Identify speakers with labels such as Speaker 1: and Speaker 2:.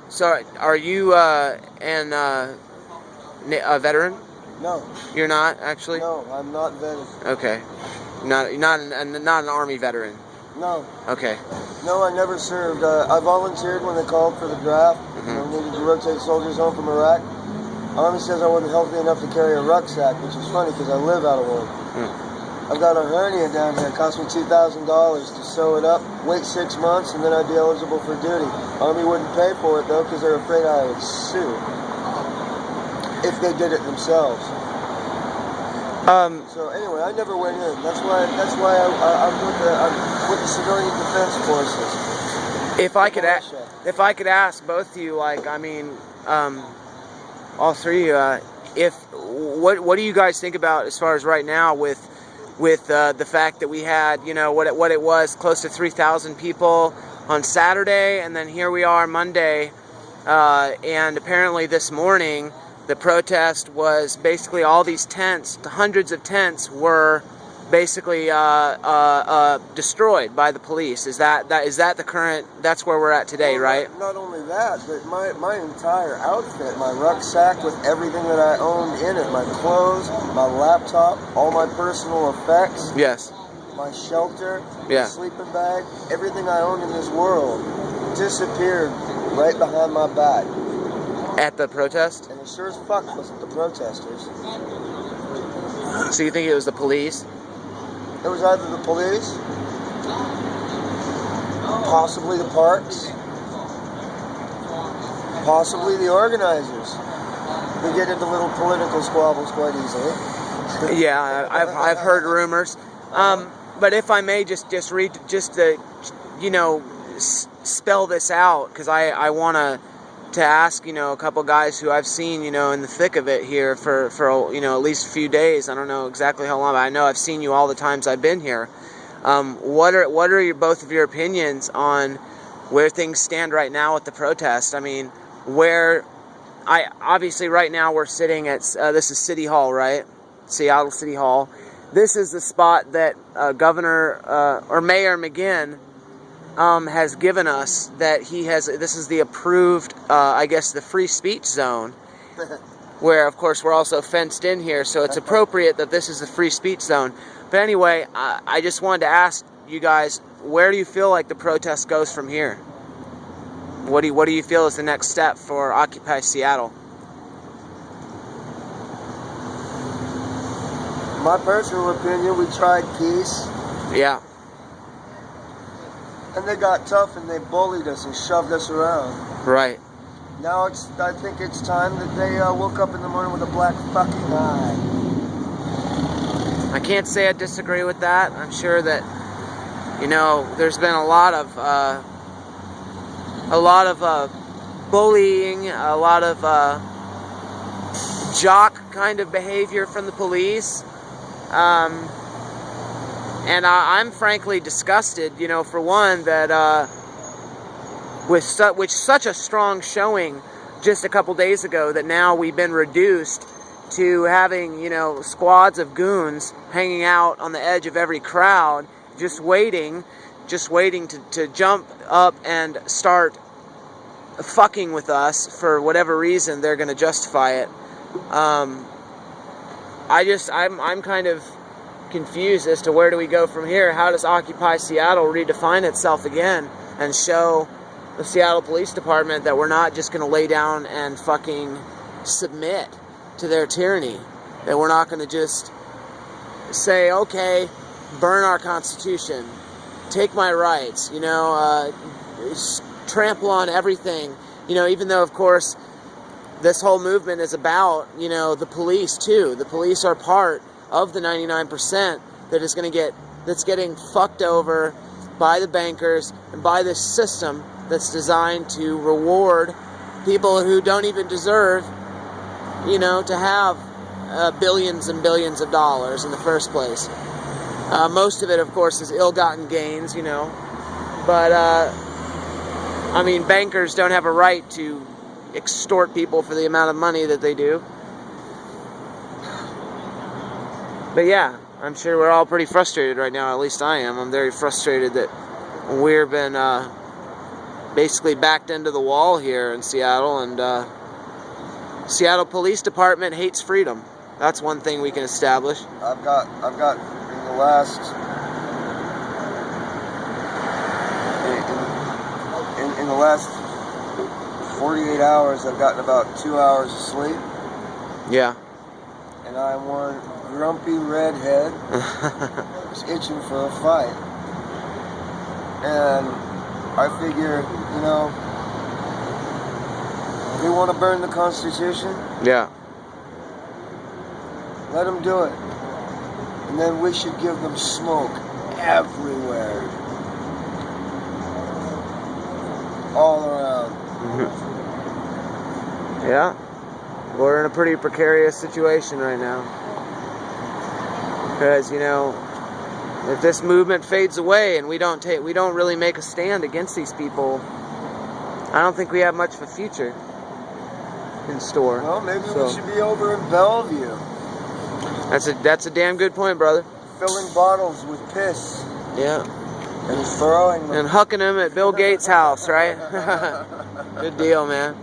Speaker 1: So are you a veteran?
Speaker 2: No.
Speaker 1: You're not actually.
Speaker 2: No, I'm not veteran.
Speaker 1: Okay. Not an Army veteran.
Speaker 2: No.
Speaker 1: Okay.
Speaker 2: No, I never served. I volunteered when they called for the draft.
Speaker 1: Mm-hmm.
Speaker 2: They needed to rotate soldiers home from Iraq. Army says I wasn't healthy enough to carry a rucksack, which is funny because I live out of one. I've got a hernia down here. It cost me $2,000 to sew it up, wait 6 months, and then I'd be eligible for duty. Army wouldn't pay for it, though, because they're afraid I would sue if they did it themselves. So anyway, I never went in. That's why I'm with the civilian defense forces.
Speaker 1: If I could ask both of you, like, I mean, all three, what do you guys think about as far as right now with the fact that we had, you know, what it was, close to 3,000 people on Saturday, and then here we are Monday, and apparently this morning the protest was basically all these tents, hundreds of tents were basically destroyed by the police. Is that the current? That's where we're at today, well, right?
Speaker 2: Not only that, but my entire outfit, my rucksack with everything that I owned in it, my clothes, my laptop, all my personal effects.
Speaker 1: Yes.
Speaker 2: My shelter,
Speaker 1: yeah.
Speaker 2: My sleeping bag, everything I owned in this world disappeared right behind my back.
Speaker 1: At the protest?
Speaker 2: And it sure as fuck wasn't the protesters.
Speaker 1: So you think it was the police?
Speaker 2: It was either the police, possibly the parks, possibly the organizers. We get into little political squabbles quite easily.
Speaker 1: Yeah, I've heard rumors. But if I may just read, just to, you know, spell this out, because I want to ask, you know, a couple guys who I've seen, you know, in the thick of it here for you know, at least a few days. I don't know exactly how long, but I know I've seen you all the times I've been here. What are both of your opinions on where things stand right now with the protest? I mean, obviously right now we're sitting at this is City Hall, right? Seattle City Hall. This is the spot that Governor or Mayor McGinn has given us, that this is the approved, I guess, the free speech zone, where, of course, we're also fenced in here, so it's appropriate that this is the free speech zone. But anyway, I just wanted to ask you guys, where do you feel like the protest goes from here? What do you feel is the next step for Occupy Seattle?
Speaker 2: My personal opinion, we tried peace.
Speaker 1: Yeah.
Speaker 2: And they got tough and they bullied us and shoved us around.
Speaker 1: Right.
Speaker 2: Now I think it's time that they woke up in the morning with a black fucking eye.
Speaker 1: I can't say I disagree with that. I'm sure that, you know, there's been a lot of bullying, a lot of jock kind of behavior from the police. And I'm frankly disgusted, you know, for one, that with such a strong showing just a couple days ago, that now we've been reduced to having, you know, squads of goons hanging out on the edge of every crowd, just waiting to jump up and start fucking with us for whatever reason they're going to justify it. I'm kind of confused as to where do we go from here. How does Occupy Seattle redefine itself again and show the Seattle Police Department that we're not just going to lay down and fucking submit to their tyranny, that we're not going to just say, okay, burn our Constitution, take my rights, you know, trample on everything, you know, even though, of course, this whole movement is about, you know, the police too. The police are part of the 99% that's getting fucked over by the bankers and by this system that's designed to reward people who don't even deserve, you know, to have billions and billions of dollars in the first place. Most of it, of course, is ill-gotten gains, you know. But, I mean, bankers don't have a right to extort people for the amount of money that they do. But yeah, I'm sure we're all pretty frustrated right now. At least I am. I'm very frustrated that we've been basically backed into the wall here in Seattle, and Seattle Police Department hates freedom. That's one thing we can establish.
Speaker 2: I've got in the last in the last 48 hours, I've gotten about 2 hours of sleep.
Speaker 1: Yeah.
Speaker 2: And I'm one grumpy redhead who's itching for a fight. And I figure, you know, they want to burn the Constitution.
Speaker 1: Yeah.
Speaker 2: Let them do it. And then we should give them smoke everywhere. All around.
Speaker 1: Yeah. We're in a pretty precarious situation right now. Because, you know, if this movement fades away and we don't really make a stand against these people, I don't think we have much of a future in store.
Speaker 2: Well, maybe we should be over in Bellevue.
Speaker 1: That's a damn good point, brother.
Speaker 2: Filling bottles with piss.
Speaker 1: Yeah.
Speaker 2: And throwing them.
Speaker 1: And hucking them at Bill Gates' house, right? Good deal, man.